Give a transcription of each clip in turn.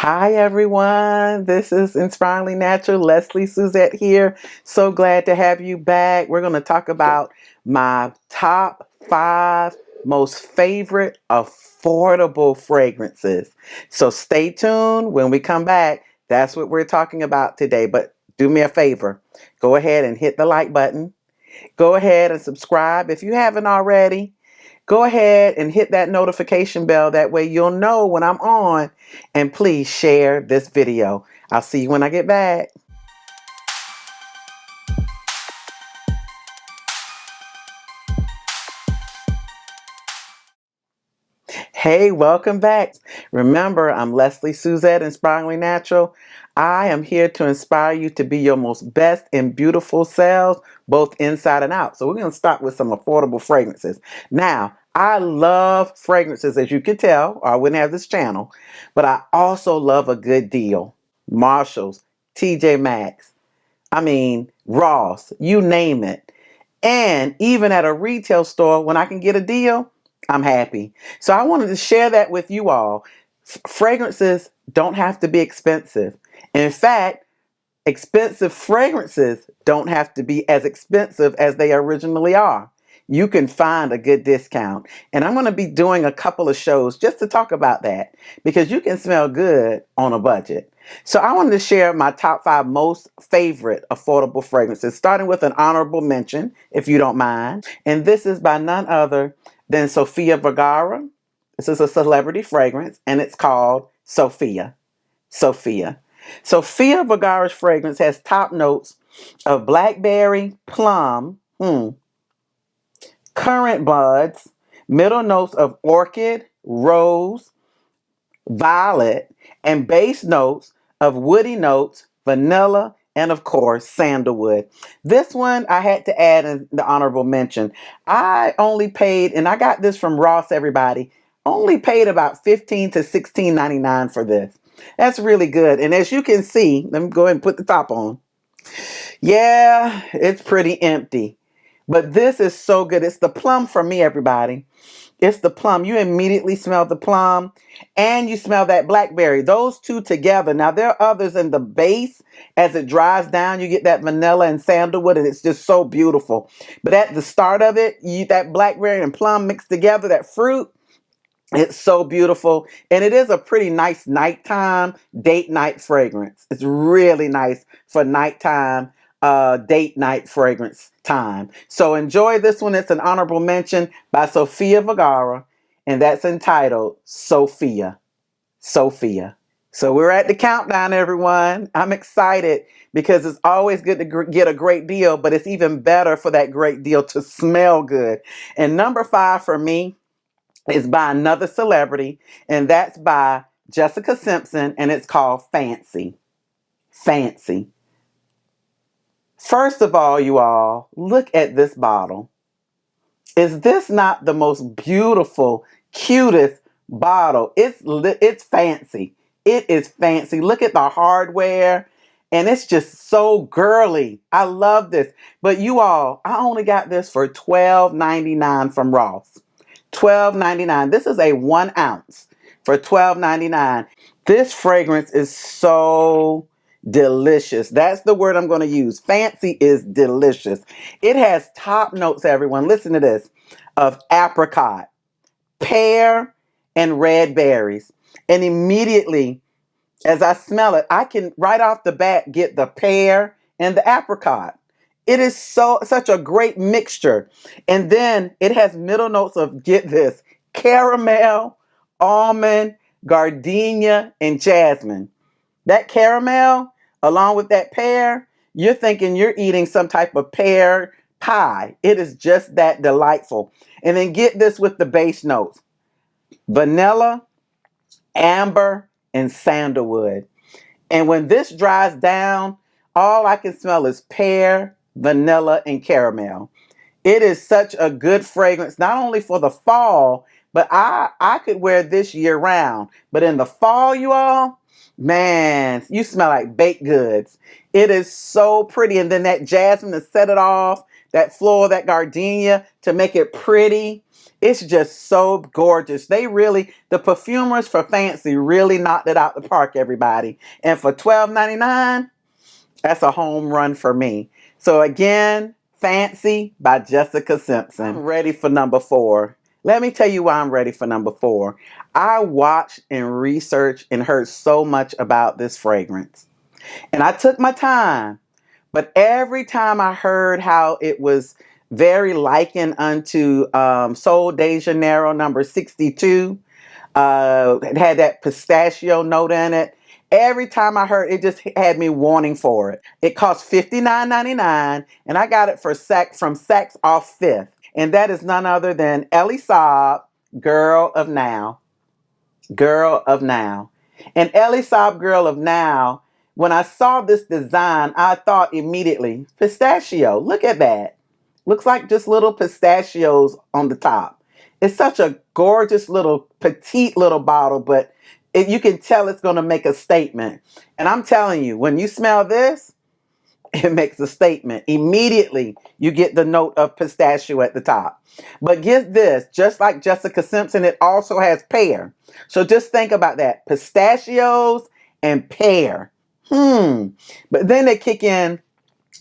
Hi everyone, this is Inspiringly Natural, Lesley Suzette here. So glad to have you back. We're going to talk about my top 5 most favorite affordable fragrances. So stay tuned. When we come back, that's what we're talking about today. But do me a favor, go ahead and hit the like button. Go ahead and subscribe if you haven't already. Go ahead and hit that notification bell. That way you'll know when I'm on. And please share this video. I'll see you when I get back. Hey, welcome back. Remember, I'm Lesley Suzette, Inspiringly Natural. I am here to inspire you to be your most best and beautiful selves, both inside and out. So we're going to start with some affordable fragrances. Now, I love fragrances, as you can tell, or I wouldn't have this channel, but I also love a good deal. Marshalls, TJ Maxx, Ross, you name it. And even at a retail store, when I can get a deal, I'm happy. So I wanted to share that with you all. Fragrances don't have to be expensive. In fact, expensive fragrances don't have to be as expensive as they originally are. You can find a good discount. And I'm going to be doing a couple of shows just to talk about that because you can smell good on a budget. So I wanted to share my top 5 most favorite affordable fragrances, starting with an honorable mention, if you don't mind. And this is by none other than Sofia Vergara. This is a celebrity fragrance, and it's called Sophia. Sophia. Sofia Vergara's fragrance has top notes of blackberry, plum, currant buds, middle notes of orchid, rose, violet, and base notes of woody notes, vanilla, and of course, sandalwood. This one I had to add in the honorable mention. I only paid, and I got this from Ross, everybody, only paid about $15 to $16.99 for this. That's really good. And as you can see, let me go ahead and put the top on. Yeah, it's pretty empty. But this is so good. It's the plum for me, everybody. It's the plum. You immediately smell the plum and you smell that blackberry. Those two together. Now, there are others in the base. As it dries down, you get that vanilla and sandalwood, and it's just so beautiful. But at the start of it, that blackberry and plum mixed together, that fruit, it's so beautiful. And it is a pretty nice nighttime date night fragrance. It's really nice for nighttime date night fragrance time. So enjoy this one. It's an honorable mention by Sofia Vergara, and that's entitled Sophia. Sophia. So we're at the countdown, everyone. I'm excited because it's always good to get a great deal, but it's even better for that great deal to smell good. And number 5 for me is by another celebrity, and that's by Jessica Simpson, and it's called Fancy. Fancy. First of all, you all, look at this bottle. Is this not the most beautiful, cutest bottle? It's fancy. It is fancy. Look at the hardware, and it's just so girly. I love this. But you all, I only got this for $12.99 from Ross. $12.99. This is a 1 ounce for $12.99. This fragrance is so delicious. That's the word I'm going to use. Fancy is delicious. It has top notes, everyone. Listen to this, of apricot, pear, and red berries. And immediately, as I smell it, I can right off the bat get the pear and the apricot. It is such a great mixture. And then it has middle notes of, get this, caramel, almond, gardenia, and jasmine. That caramel, along with that pear, you're thinking you're eating some type of pear pie. It is just that delightful. And then get this with the base notes: vanilla, amber, and sandalwood. And when this dries down, all I can smell is pear, vanilla, and caramel. It is such a good fragrance, not only for the fall, But I could wear this year round. But in the fall, you all, man, you smell like baked goods. It is so pretty. And then that jasmine to set it off, that floral, that gardenia to make it pretty. It's just so gorgeous. The perfumers for Fancy really knocked it out the park, everybody. And for $12.99, that's a home run for me. So again, Fancy by Jessica Simpson. I'm ready for number 4. Let me tell you why I'm ready for number 4. I watched and researched and heard so much about this fragrance. And I took my time. But every time I heard how it was very likened unto Sol de Janeiro number 62, it had that pistachio note in it. Every time I heard it, just had me wanting for it. It cost $59.99, and I got it from Saks off 5th. And that is none other than Lesley Suzette, Girl of Now. Girl of Now. And Lesley Suzette, Girl of Now, when I saw this design, I thought immediately, pistachio. Look at that. Looks like just little pistachios on the top. It's such a gorgeous little, petite little bottle, but you can tell it's going to make a statement. And I'm telling you, when you smell this, it makes a statement. Immediately, you get the note of pistachio at the top. But get this, just like Jessica Simpson, it also has pear. So just think about that. Pistachios and pear. But then they kick in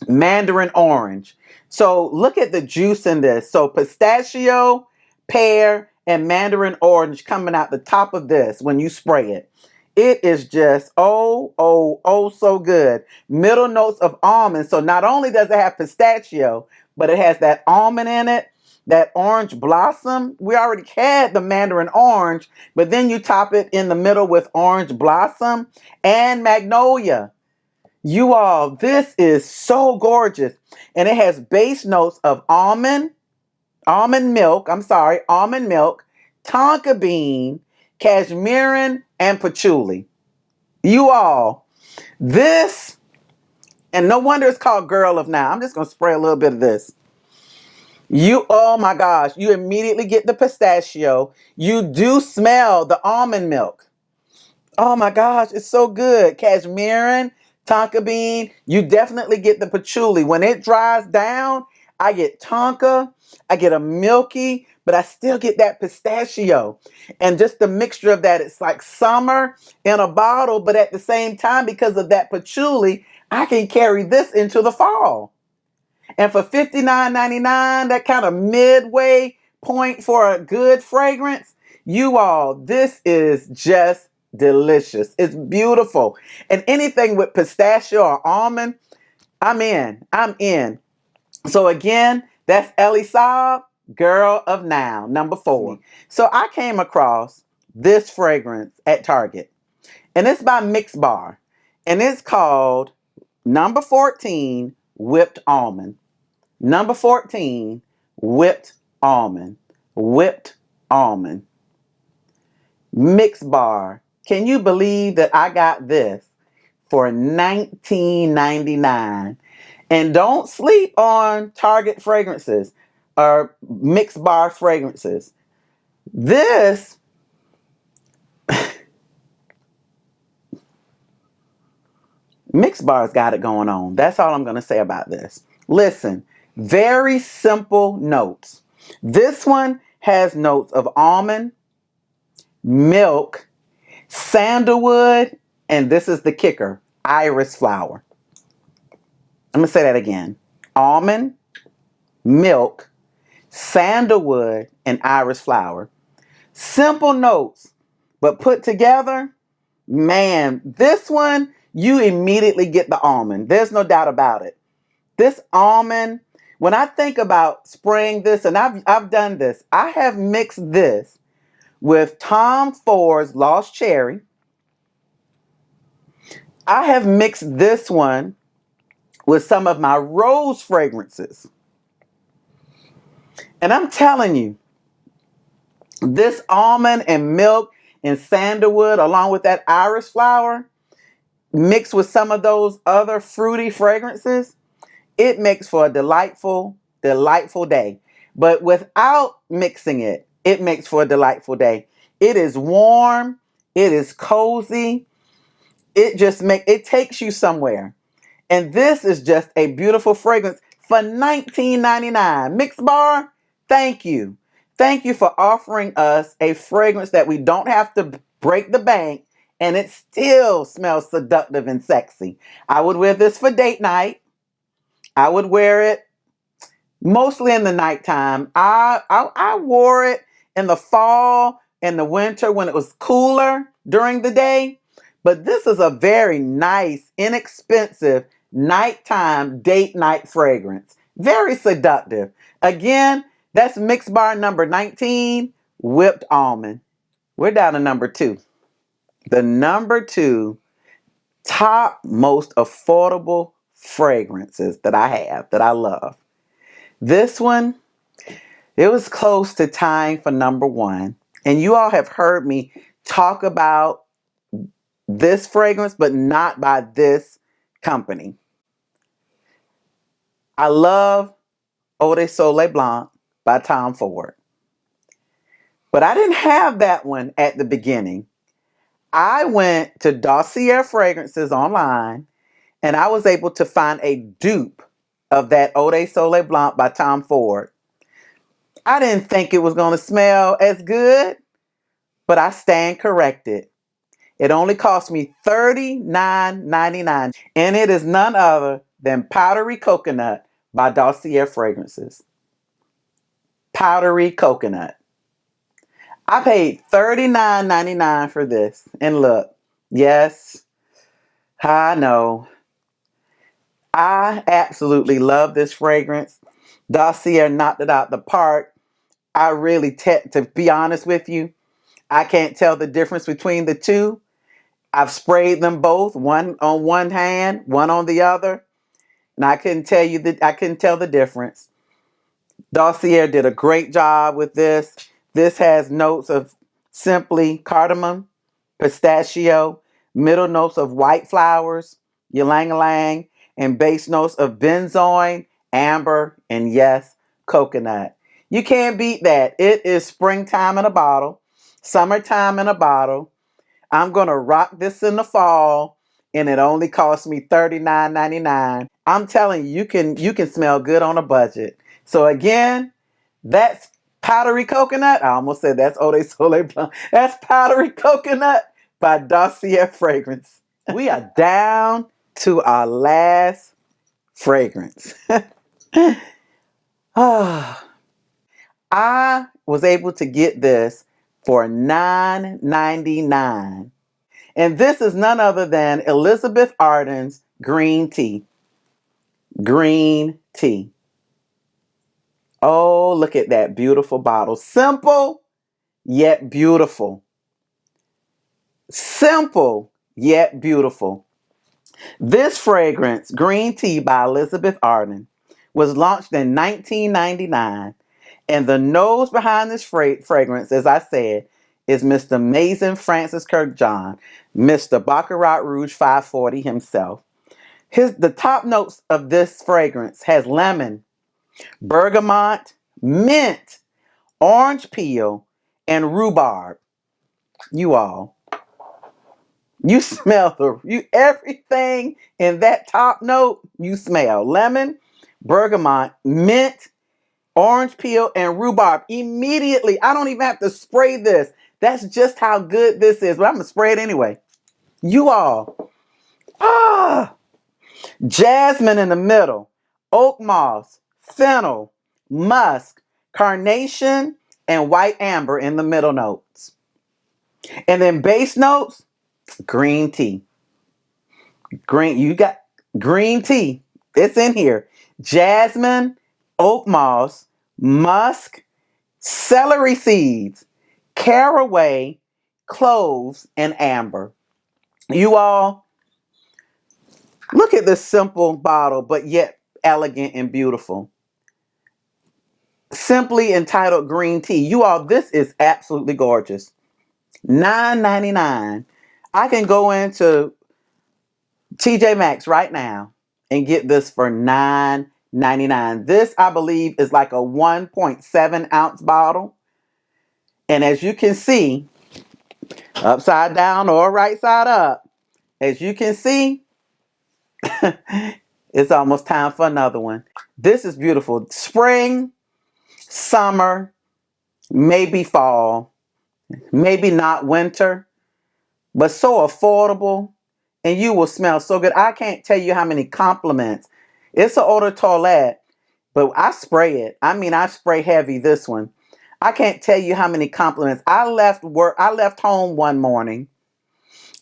mandarin orange. So look at the juice in this. So pistachio, pear, and mandarin orange coming out the top of this when you spray it. It is just, oh, so good. Middle notes of almond. So not only does it have pistachio, but it has that almond in it, that orange blossom. We already had the mandarin orange, but then you top it in the middle with orange blossom and magnolia. You all, this is so gorgeous. And it has base notes of almond milk, tonka bean, cashmerean, and patchouli. You all, this, and no wonder it's called Girl of Now. I'm just going to spray a little bit of this. Oh my gosh, you immediately get the pistachio. You do smell the almond milk. Oh my gosh, it's so good. Cashmerean, tonka bean. You definitely get the patchouli. When it dries down, I get tonka, I get a milky, but I still get that pistachio. And just the mixture of that, it's like summer in a bottle, but at the same time, because of that patchouli, I can carry this into the fall. And for $59.99, that kind of midway point for a good fragrance, you all, this is just delicious. It's beautiful. And anything with pistachio or almond, I'm in. So again, that's Lesley Suzette, Girl of Now, number 4. So I came across this fragrance at Target. And it's by Mix Bar. And it's called number 14, Whipped Almond. Number 14, Whipped Almond. Whipped Almond. Mix Bar. Can you believe that I got this for $19.99? And don't sleep on Target fragrances or Mix Bar fragrances. This Mix Bar's got it going on. That's all I'm going to say about this. Listen, very simple notes. This one has notes of almond, milk, sandalwood, and this is the kicker, iris flower. I'm going to say that again. Almond, milk, sandalwood, and iris flower. Simple notes, but put together, man, this one, you immediately get the almond. There's no doubt about it. This almond, when I think about spraying this, and I've done this, I have mixed this with Tom Ford's Lost Cherry. I have mixed this one with some of my rose fragrances. And I'm telling you, this almond and milk and sandalwood, along with that iris flower, mixed with some of those other fruity fragrances, it makes for a delightful, delightful day. But without mixing it, it makes for a delightful day. It is warm. It is cozy. It takes you somewhere. And this is just a beautiful fragrance for $19.99. Mix Bar, thank you. Thank you for offering us a fragrance that we don't have to break the bank and it still smells seductive and sexy. I would wear this for date night. I would wear it mostly in the nighttime. I wore it in the fall and the winter when it was cooler during the day. But this is a very nice, inexpensive nighttime date night fragrance. Very seductive. Again, that's Mix Bar number 19, Whipped Almond. We're down to number 2. The number 2 top most affordable fragrances that I have, that I love. This one, it was close to tying for number 1. And you all have heard me talk about this fragrance, but not by this company. I love Eau de Soleil Blanc by Tom Ford. But I didn't have that one at the beginning. I went to Dossier Fragrances online and I was able to find a dupe of that Eau de Soleil Blanc by Tom Ford. I didn't think it was going to smell as good, but I stand corrected. It only cost me $39.99, and it is none other than Powdery Coconut by Dossier Fragrances. Powdery Coconut. I paid $39.99 for this, and look, yes, I know. I absolutely love this fragrance. Dossier knocked it out the park. I really, to be honest with you, I can't tell the difference between the two. I've sprayed them both, one on one hand, one on the other, and I couldn't tell the difference. Dossier did a great job with this. This has notes of simply cardamom, pistachio, middle notes of white flowers, ylang-ylang, and base notes of benzoin, amber, and yes, coconut. You can't beat that. It is springtime in a bottle, summertime in a bottle. I'm going to rock this in the fall, and it only cost me $39.99. I'm telling you, you can smell good on a budget. So again, that's Powdery Coconut. I almost said that's Eau de Soleil Blanc. That's Powdery Coconut by Dossier Fragrance. We are down to our last fragrance. I was able to get this for $9.99. And this is none other than Elizabeth Arden's Green Tea. Green Tea. Oh, look at that beautiful bottle. Simple, yet beautiful. Simple, yet beautiful. This fragrance, Green Tea by Elizabeth Arden, was launched in 1999. And the nose behind this fragrance, as I said, is Mr. Amazing Francis Kirkjohn, Mr. Baccarat Rouge 540 himself. The top notes of this fragrance has lemon, bergamot, mint, orange peel, and rhubarb. You all, you smell everything in that top note. You smell lemon, bergamot, mint, orange peel, and rhubarb immediately. I don't even have to spray this. That's just how good this is. But I'm going to spray it anyway. You all. Jasmine in the middle. Oak moss, fennel, musk, carnation, and white amber in the middle notes. And then base notes, green tea. You got green tea. It's in here. Jasmine, oak moss, musk, celery seeds, caraway, cloves, and amber. You all, look at this simple bottle, but yet elegant and beautiful. Simply entitled Green Tea. You all, this is absolutely gorgeous. $9.99. I can go into TJ Maxx right now and get this for $9.99. This, I believe, is like a 1.7 ounce bottle. And as you can see, upside down or right side up, as you can see, it's almost time for another one. This is beautiful. Spring, summer, maybe fall, maybe not winter, but so affordable, and you will smell so good. I can't tell you how many compliments. It's an eau de toilette, but I spray it. I mean, I spray heavy this one. I can't tell you how many compliments. I left home one morning,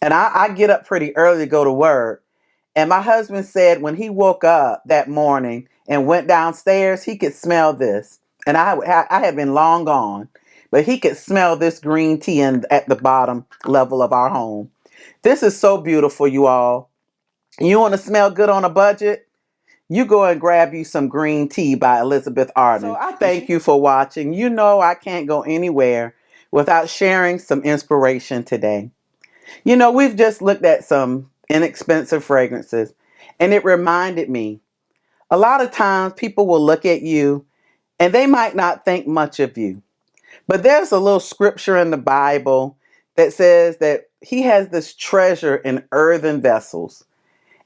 and I get up pretty early to go to work. And my husband said when he woke up that morning and went downstairs, he could smell this. And I had been long gone, but he could smell this green tea at the bottom level of our home. This is so beautiful, you all. You want to smell good on a budget? You go and grab you some green tea by Elizabeth Arden. So I thank you for watching. You know I can't go anywhere without sharing some inspiration today. You know, we've just looked at some inexpensive fragrances, and it reminded me, a lot of times people will look at you and they might not think much of you. But there's a little scripture in the Bible that says that he has this treasure in earthen vessels.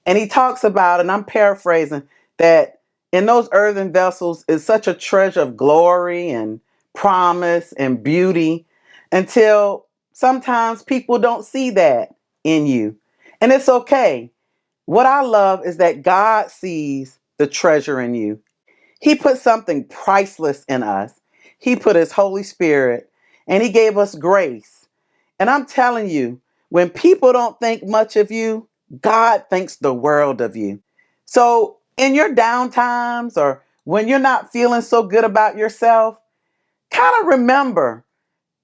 And he talks about, and I'm paraphrasing, that in those earthen vessels is such a treasure of glory and promise and beauty until sometimes people don't see that in you. And it's okay. What I love is that God sees the treasure in you. He put something priceless in us. He put his Holy Spirit, and he gave us grace. And I'm telling you, when people don't think much of you, God thinks the world of you. So in your down times or when you're not feeling so good about yourself, kind of remember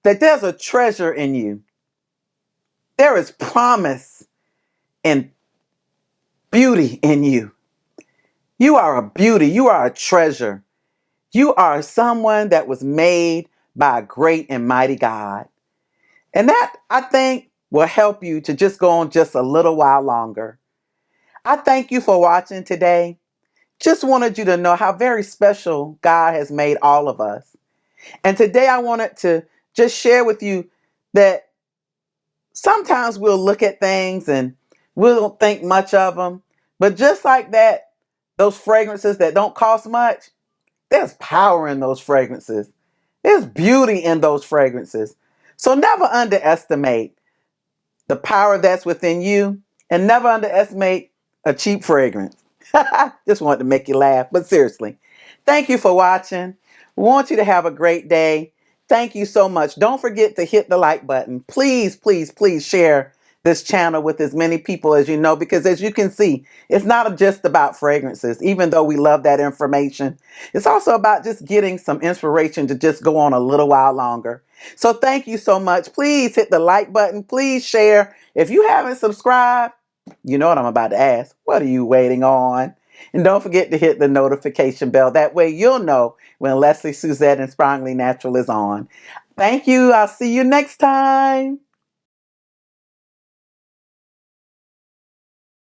that there's a treasure in you. There is promise and beauty in you. You are a beauty. You are a treasure. You are someone that was made by a great and mighty God. And that, I think, will help you to just go on just a little while longer. I thank you for watching today. Just wanted you to know how very special God has made all of us. And today I wanted to just share with you that sometimes we'll look at things and we don't think much of them. But just like that, those fragrances that don't cost much, there's power in those fragrances. There's beauty in those fragrances. So never underestimate the power that's within you, and never underestimate a cheap fragrance. Just wanted to make you laugh, but seriously, thank you for watching. Want you to have a great day. Thank you so much. Don't forget to hit the like button. Please, please, please share this channel with as many people as you know, because as you can see, it's not just about fragrances, even though we love that information. It's also about just getting some inspiration to just go on a little while longer. So thank you so much. Please hit the like button. Please share. If you haven't subscribed, you know what I'm about to ask. What are you waiting on? And don't forget to hit the notification bell. That way you'll know when Lesley Suzette Inspiringly Natural is on. Thank you. I'll see you next time.